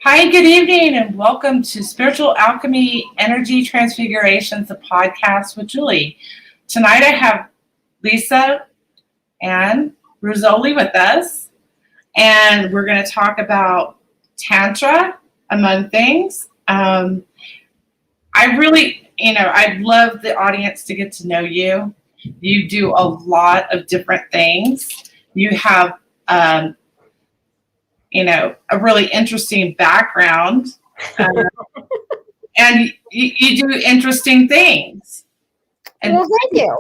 Hi, good evening, and welcome to Spiritual Alchemy Energy Transfigurations, the podcast with Julie. Tonight I have Lisa and Rizzoli with us, and we're going to talk about Tantra, among things. I'd love the audience to get to know you. You do a lot of different things. You have a really interesting background, and you do interesting things. And well, thank you.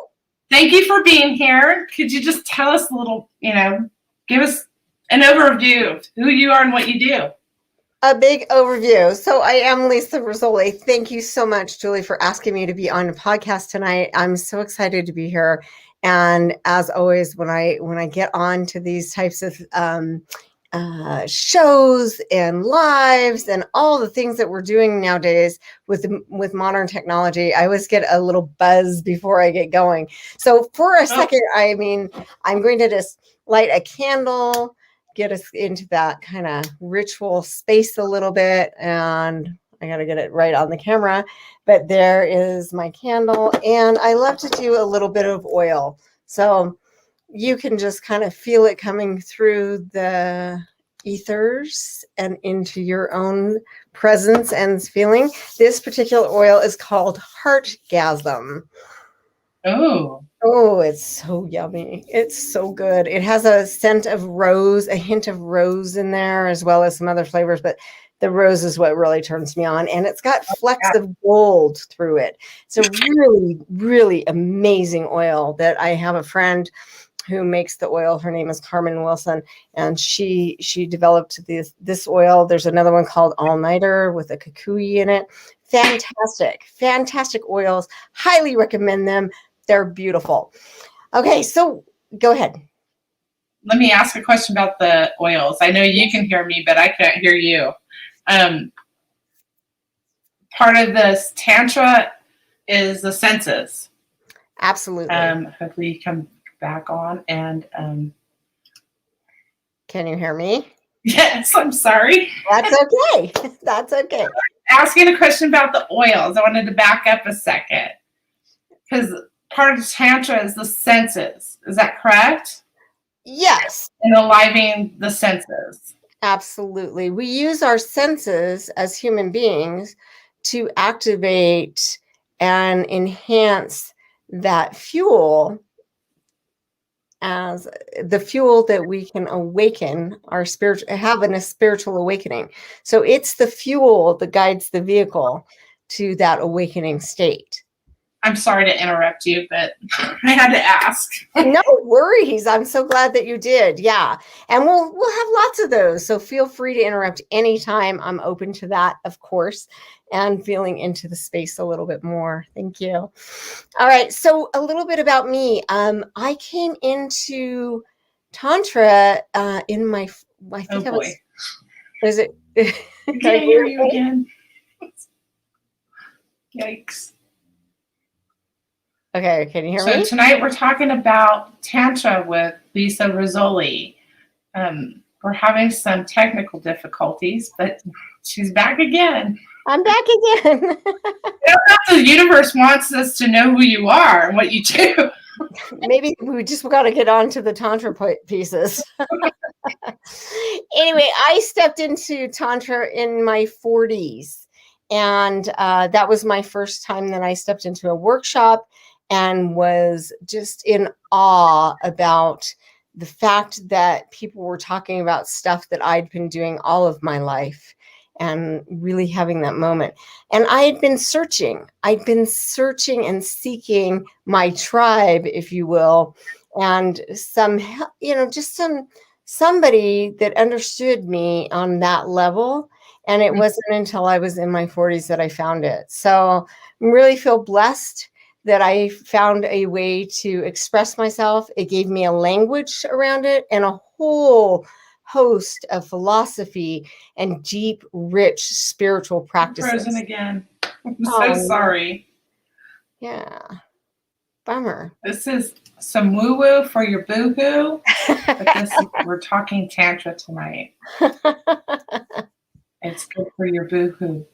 Thank you for being here. Could you just tell us a little, give us an overview of who you are and what you do? A big overview. So I am Lisa Rizzoli. Thank you so much, Julie, for asking me to be on the podcast tonight. I'm so excited to be here. And as always, when I get on to these types of shows and lives and all the things that we're doing nowadays with modern technology, I always get a little buzz before I get going. So for a second, I'm going to just light a candle, get us into that kind of ritual space a little bit, and I got to get it right on the camera, but there is my candle, and I love to do a little bit of oil. So you can just kind of feel it coming through the ethers and into your own presence and feeling. This particular oil is called Heartgasm. Oh, it's so yummy. It's so good. It has a scent of rose, a hint of rose in there, as well as some other flavors, but the rose is what really turns me on. And it's got flecks of gold through it. It's a really, really amazing oil that I have a friend who makes the oil. Her name is Carmen Wilson, and she developed this oil. There's another one called All Nighter with a kukui in it. Fantastic oils. Highly recommend them. They're beautiful. Okay, so go ahead. Let me ask a question about the oils. I know you can hear me, but I can't hear you. Part of this Tantra is the senses. Absolutely. Hopefully you come back on, and can you hear me? Yes, I'm sorry. That's okay. That's okay. Asking a question about the oils. I wanted to back up a second, because part of Tantra is the senses. Is that correct? Yes. And enlivening the senses. Absolutely. We use our senses as human beings to activate and enhance that fuel as the fuel that we can awaken our having a spiritual awakening. So it's the fuel that guides the vehicle to that awakening state. I'm sorry to interrupt you, but I had to ask. No worries. I'm so glad that you did. Yeah. And we'll have lots of those. So feel free to interrupt anytime. I'm open to that, of course, and feeling into the space a little bit more. Thank you. All right. So a little bit about me. I came into Tantra in my, I think I was, is it? I can't hear you again. Yikes. Okay, can you hear me? So tonight we're talking about Tantra with Lisa Rizzoli. We're having some technical difficulties, but she's back again. I'm back again. The universe wants us to know who you are and what you do. Maybe we just got to get on to the Tantra pieces. Anyway, I stepped into Tantra in my 40s, and that was my first time that I stepped into a workshop and was just in awe about the fact that people were talking about stuff that I'd been doing all of my life, and really having that moment. And I had been searching. I'd been searching and seeking my tribe, if you will, and somebody that understood me on that level. And it wasn't until I was in my 40s that I found it. So I really feel blessed that I found a way to express myself. It gave me a language around it and a whole host of philosophy and deep, rich spiritual practices. Frozen again. I'm so sorry. Yeah. Bummer. This is some woo-woo for your boo-hoo, but we're talking Tantra tonight. It's good for your boo-hoo.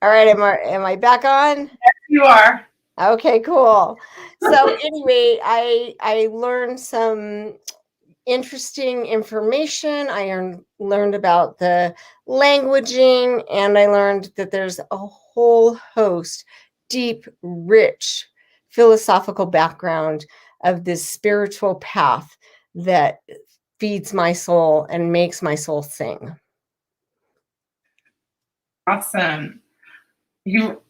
All right, am I back on? Yes, you are. Okay, cool. So anyway, I learned some interesting information. I learned about the languaging, and I learned that there's a whole host, deep, rich philosophical background of this spiritual path that feeds my soul and makes my soul sing. Awesome. You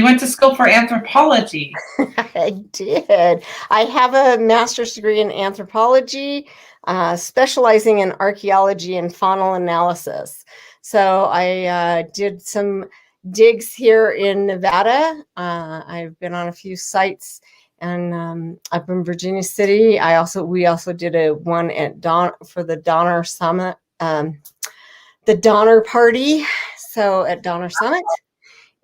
went to school for anthropology. I did. I have a master's degree in anthropology, specializing in archaeology and faunal analysis. So I did some digs here in Nevada. I've been on a few sites, and up in Virginia City. We also did a one at for the Donner Summit, the Donner Party. So at Donner Summit.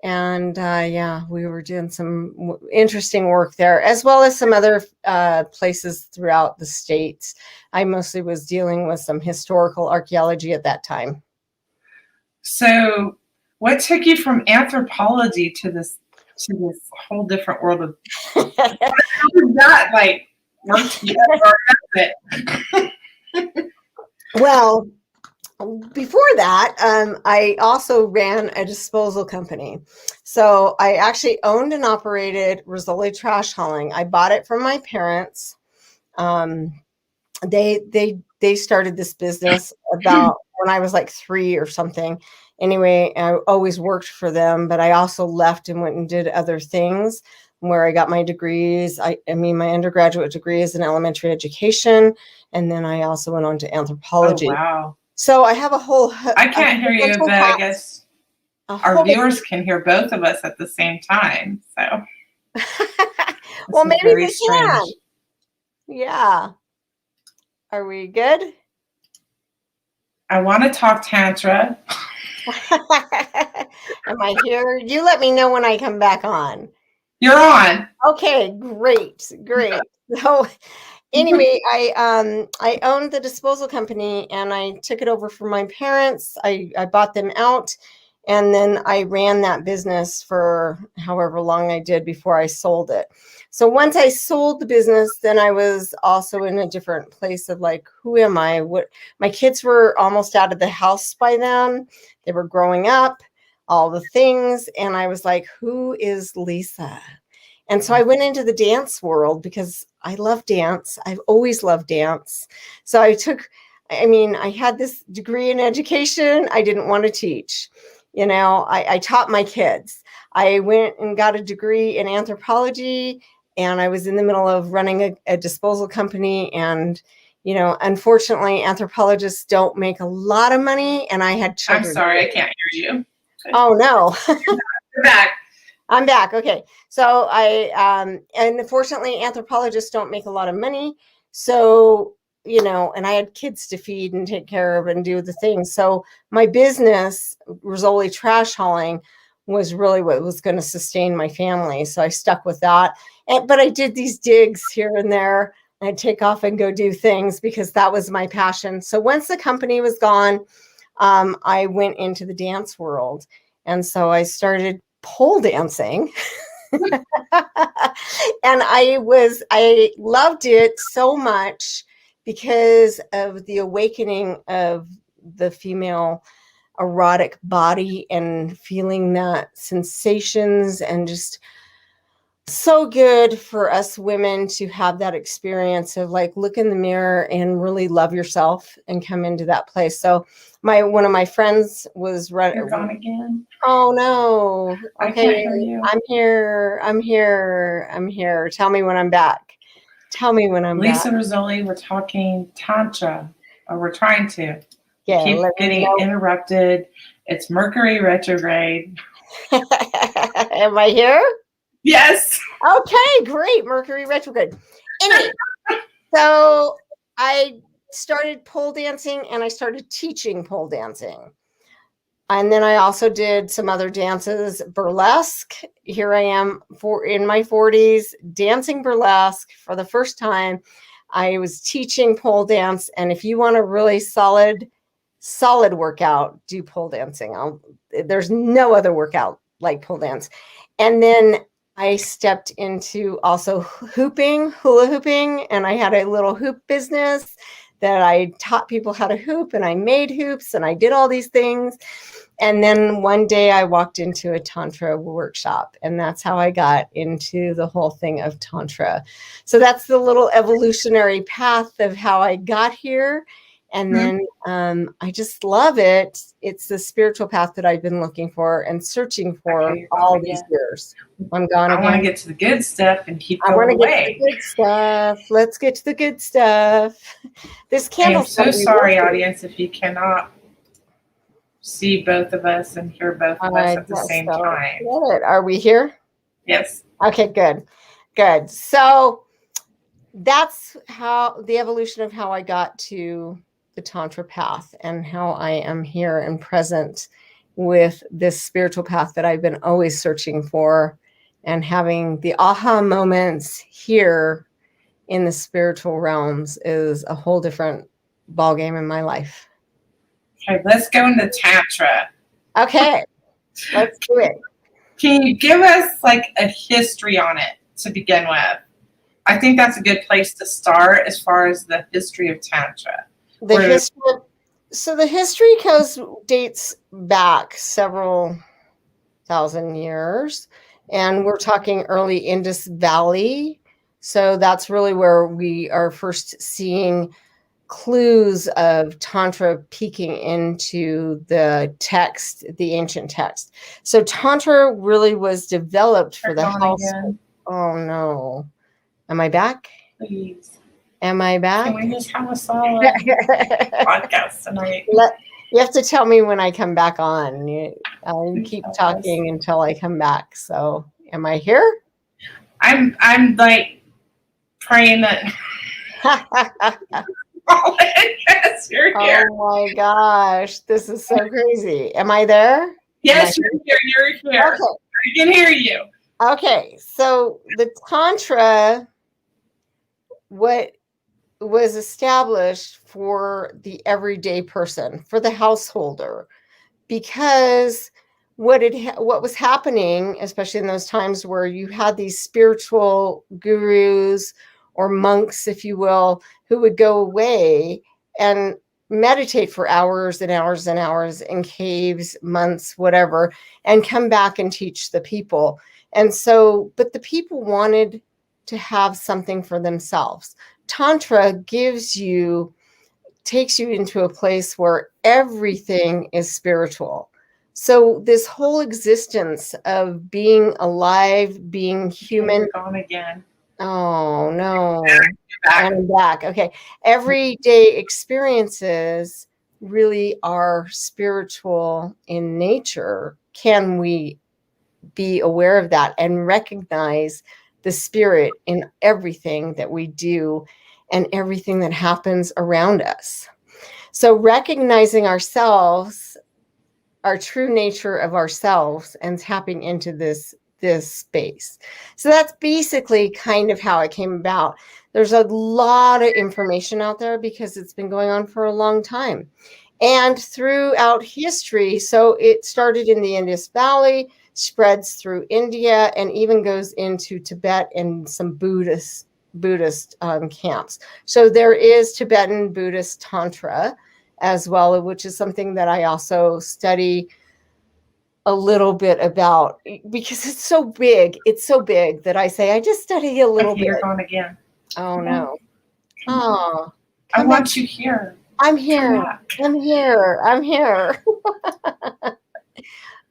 And yeah, we were doing some interesting work there, as well as some other places throughout the states. I mostly was dealing with some historical archaeology at that time. So what took you from anthropology to this whole different world of how does that like work together, or does it? Well, before that, I also ran a disposal company. So I actually owned and operated Rizzoli trash hauling. I bought it from my parents. They started this business about when I was like 3 or something. Anyway, I always worked for them, but I also left and went and did other things where I got my degrees. I mean, my undergraduate degree is in elementary education. And then I also went on to anthropology. Oh, wow. So I have a whole... I can't hear you, but I guess our viewers can hear both of us at the same time. So, well, maybe they can. Yeah. Are we good? I want to talk Tantra. Am I here? You let me know when I come back on. You're on. Okay, great. So anyway, I owned the disposal company, and I took it over from my parents. I bought them out, and then I ran that business for however long I did before I sold it. So once I sold the business, then I was also in a different place of like, who am I? My kids were almost out of the house by then. They were growing up, all the things. And I was like, who is Lisa? And so I went into the dance world because I love dance. I've always loved dance. So I had this degree in education. I didn't want to teach. I taught my kids. I went and got a degree in anthropology, and I was in the middle of running a disposal company. And, unfortunately, anthropologists don't make a lot of money. And I had children. I'm sorry, I can't hear you. Oh, no. You're back. I'm back. Okay. So and unfortunately, anthropologists don't make a lot of money. So, and I had kids to feed and take care of and do the things. So my business, Rizzoli trash hauling, was really what was going to sustain my family. So I stuck with that. But I did these digs here and there. I'd take off and go do things because that was my passion. So once the company was gone, I went into the dance world. And so I started pole dancing. And I loved it so much because of the awakening of the female erotic body and feeling that sensations, and just so good for us women to have that experience of like, look in the mirror and really love yourself and come into that place. So one of my friends was running. You're gone again. Oh no. Okay. I can't hear you. I'm here. Tell me when I'm back. Lisa Rizzoli, we're talking Tantra, or we're trying to. Yeah, Keep getting interrupted. It's Mercury retrograde. Am I here? Yes. Okay, great. Mercury retrograde. Anyway, so I started pole dancing, and I started teaching pole dancing. And then I also did some other dances, burlesque. Here I am in my 40s, dancing burlesque for the first time. I was teaching pole dance, and if you want a really solid workout, do pole dancing. There's no other workout like pole dance. And then I stepped into also hula hooping, and I had a little hoop business that I taught people how to hoop, and I made hoops, and I did all these things. And then one day I walked into a Tantra workshop, and that's how I got into the whole thing of Tantra. So that's the little evolutionary path of how I got here. And then I just love it. It's the spiritual path that I've been looking for and searching for all these years. I'm gone again. I want to get to the good stuff and keep going away. Get to the good stuff. Let's get to the good stuff. This candle. I'm so sorry, audience, if you cannot see both of us and hear both of us at the same time. Are we here? Yes. Okay, good. Good. So that's how the evolution of how I got to the Tantra path and how I am here and present with this spiritual path that I've been always searching for, and having the aha moments here in the spiritual realms is a whole different ballgame in my life. Okay, let's go into Tantra. Okay, let's do it. Can you give us like a history on it to begin with? I think that's a good place to start as far as the history of Tantra. The history dates back several thousand years, and we're talking early Indus Valley. So that's really where we are first seeing clues of Tantra peeking into the text, the ancient text. So Tantra really was developed for the household. Oh no. Am I back? Please. Am I back? Can we just have a solid podcast tonight? You have to tell me when I come back on. I'll keep talking until I come back. So am I here? I'm like praying that yes, you're here. Oh my gosh, this is so crazy. Am I there? Yes, you're here. You're here. Okay. I can hear you. Okay, so the Tantra, what was established for the everyday person, for the householder, because what was happening, especially in those times where you had these spiritual gurus or monks, if you will, who would go away and meditate for hours and hours and hours in caves, months, whatever, and come back and teach the people. And so, but the people wanted to have something for themselves. Tantra takes you into a place where everything is spiritual. So this whole existence of being alive, being human. You're gone again. Oh no. I'm back. Okay. Everyday experiences really are spiritual in nature. Can we be aware of that and recognize the spirit in everything that we do and everything that happens around us? So recognizing ourselves, our true nature of ourselves, and tapping into this space. So that's basically kind of how it came about. There's a lot of information out there because it's been going on for a long time. And throughout history, so it started in the Indus Valley, spreads through India, and even goes into Tibet and some Buddhist camps. So there is Tibetan Buddhist Tantra as well, which is something that I also study a little bit about, because it's so big. It's so big that I say I just study a little bit. You're gone again. Oh no. Oh, I want you here. I'm here. I'm here. I'm here.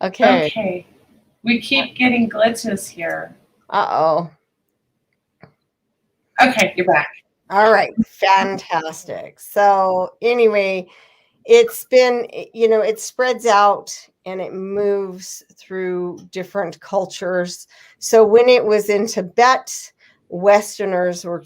Okay. We keep getting glitches here. Uh-oh. Okay, you're back. All right. Fantastic. So anyway, it's been, it spreads out and it moves through different cultures. So when it was in Tibet, Westerners were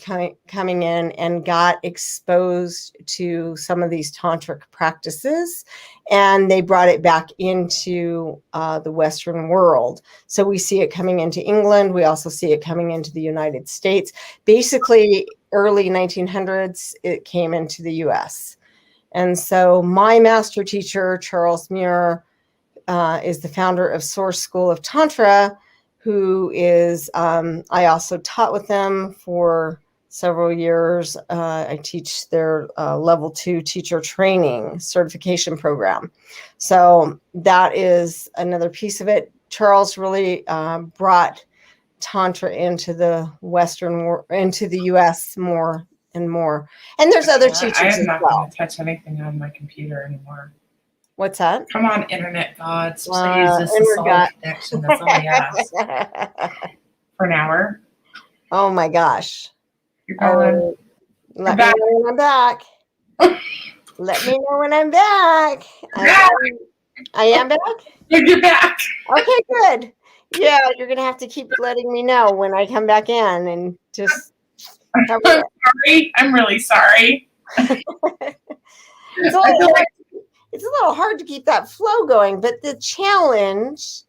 coming in and got exposed to some of these tantric practices, and they brought it back into the Western world. So we see it coming into England. We also see it coming into the United States. Basically, early 1900s, it came into the US. And so my master teacher, Charles Muir, is the founder of Source School of Tantra, who is, I also taught with them for several years. I teach their level 2 teacher training certification program. So that is another piece of it. Charles really brought Tantra into the into the US more and more. And there's other teachers I as am not well. going to touch anything on my computer anymore. What's that? Come on, internet gods, please. This is solid connection. That's all I ask. For an hour. Oh my gosh. You're gone. Let me know when I'm back. Let me know when I'm back. I am back? You're back. Okay, good. Yeah, you're going to have to keep letting me know when I come back in and just I'm sorry. I'm really sorry. It's a little hard to keep that flow going, but the challenge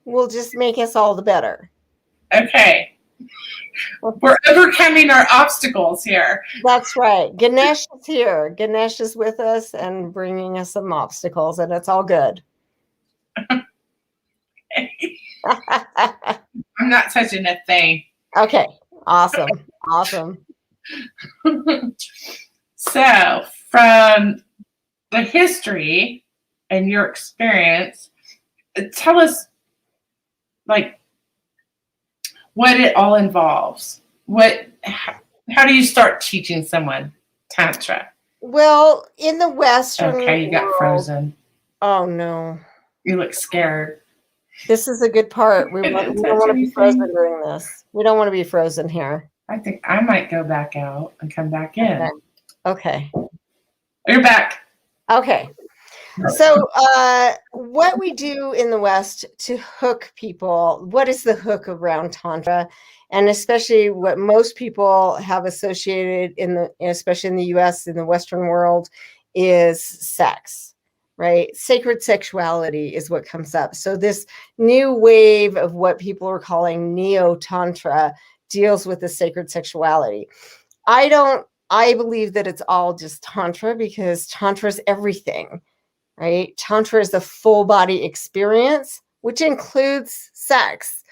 will just make us all the better. Okay. We're overcoming our obstacles here. That's right. Ganesh is here. Ganesh is with us and bringing us some obstacles, and it's all good. I'm not touching a thing. Okay. Awesome. Awesome. So, from the history and your experience, tell us, like, what it all involves. How do you start teaching someone Tantra? Well, in the Western world, you got frozen. Oh, no. You look scared. This is a good part. We don't want to be frozen during this. We don't want to be frozen here. I think I might go back out and come back in. Okay. You're back. Okay. So what we do in the West to hook people, what is the hook around Tantra? And especially what most people have associated especially in the US, in the Western world, is sex, right? Sacred sexuality is what comes up. So this new wave of what people are calling neo-Tantra deals with the sacred sexuality. I believe that it's all just Tantra, because Tantra is everything, right? Tantra is the full body experience, which includes sex.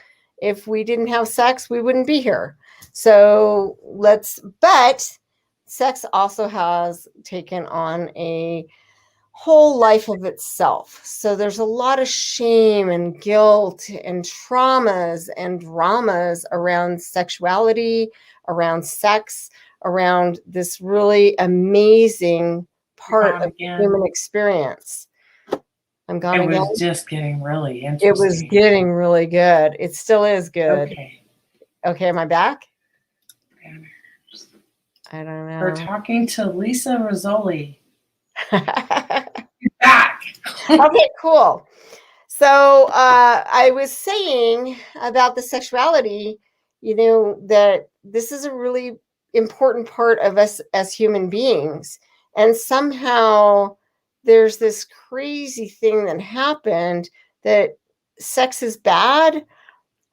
If we didn't have sex, we wouldn't be here. So but sex also has taken on a whole life of itself. So there's a lot of shame and guilt and traumas and dramas around sexuality, around sex, around this really amazing part of the human experience. I'm gone again. It was just getting really interesting. It was getting really good. It still is good. Okay, am I back? I don't know. We're talking to Lisa Rizzoli. You're back. Okay, cool. So I was saying about the sexuality, that this is a really important part of us as human beings. And somehow there's this crazy thing that happened, that sex is bad,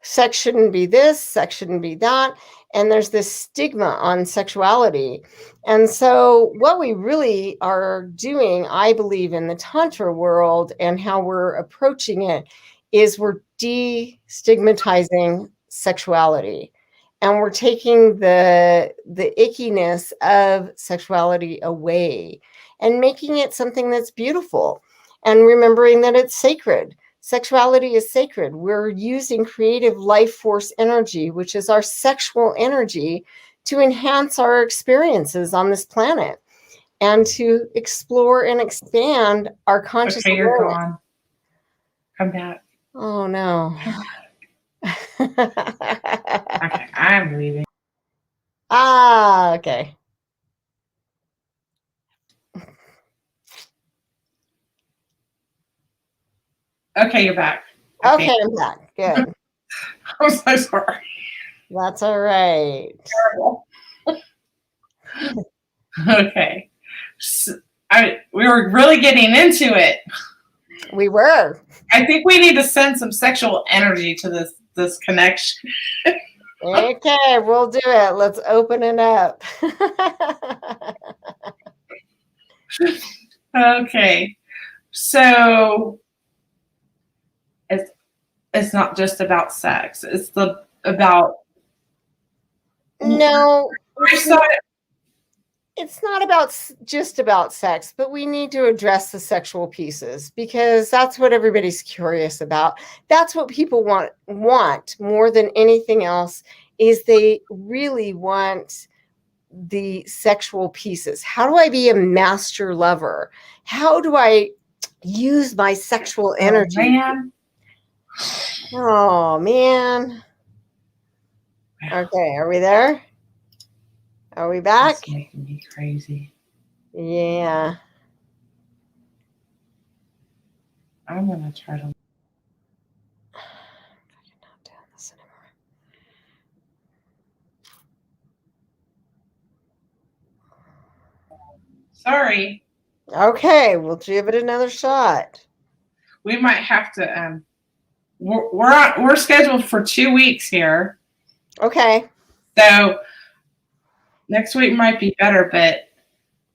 sex shouldn't be this, sex shouldn't be that. And there's this stigma on sexuality. And so what we really are doing, I believe, in the Tantra world and how we're approaching it, is we're destigmatizing sexuality. And we're taking the ickiness of sexuality away and making it something that's beautiful, and remembering that it's sacred. Sexuality is sacred. We're using creative life force energy, which is our sexual energy, to enhance our experiences on this planet and to explore and expand our conscious awareness. You're gone. Come back. Oh, no. Okay, I'm leaving. Okay. Okay, you're back. Okay, I'm back. Good. I'm so sorry. That's all right. Terrible. Okay. So, we were really getting into it. We were. I think we need to send some sexual energy to this connection. Okay, we'll do it. Let's open it up. Okay. So it's not just about sex. It's about No, lifestyle. it's not about just about sex, but we need to address the sexual pieces because that's what everybody's curious about. That's what people want more than anything else, is they really want the sexual pieces. How do I be a master lover? How do I use my sexual energy? Oh man. Okay, are we there? Are we back? It's making me crazy. Yeah. I'm gonna try to. I'm not doing this anymore. Sorry. Okay, we'll give it another shot. We might have to. We're scheduled for 2 weeks here. Okay. So next week might be better, but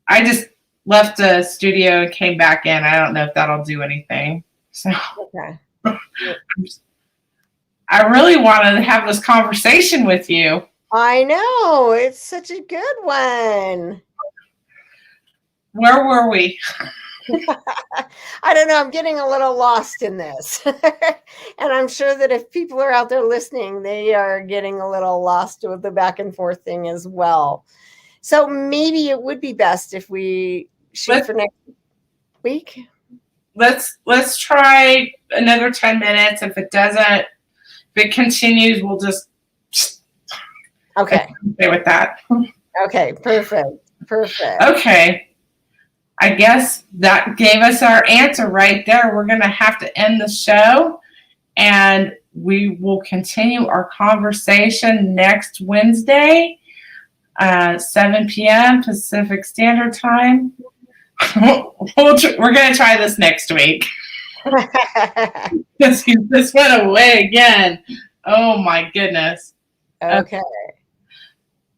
I just left the studio and came back in. I don't know if that'll do anything. So Okay. I really wanted to have this conversation with you. I know. It's such a good one. Where were we? I don't know. I'm getting a little lost in this. And I'm sure that if people are out there listening, they are getting a little lost with the back and forth thing as well. So maybe it would be best if we shoot for next week. Let's try another 10 minutes. If it continues, we'll just okay with that. Okay, perfect. Okay. I guess that gave us our answer right there. We're going to have to end the show, and we will continue our conversation next Wednesday, 7 p.m. Pacific Standard Time. We're going to try this next week. Because he just went away again. Oh, my goodness. Okay.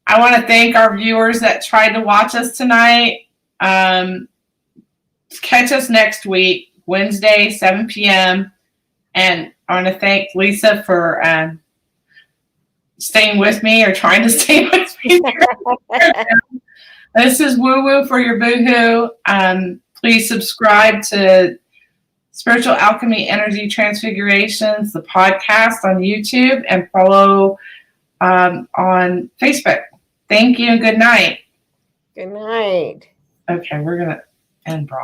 I want to thank our viewers that tried to watch us tonight. Catch us next week, Wednesday, 7 p.m. And I want to thank Lisa for staying with me or trying to stay with me. This is Woo Woo for your Boohoo. Please subscribe to Spiritual Alchemy Energy Transfigurations, the podcast on YouTube, and follow on Facebook. Thank you and good night. Good night. Okay, we're going to end broad.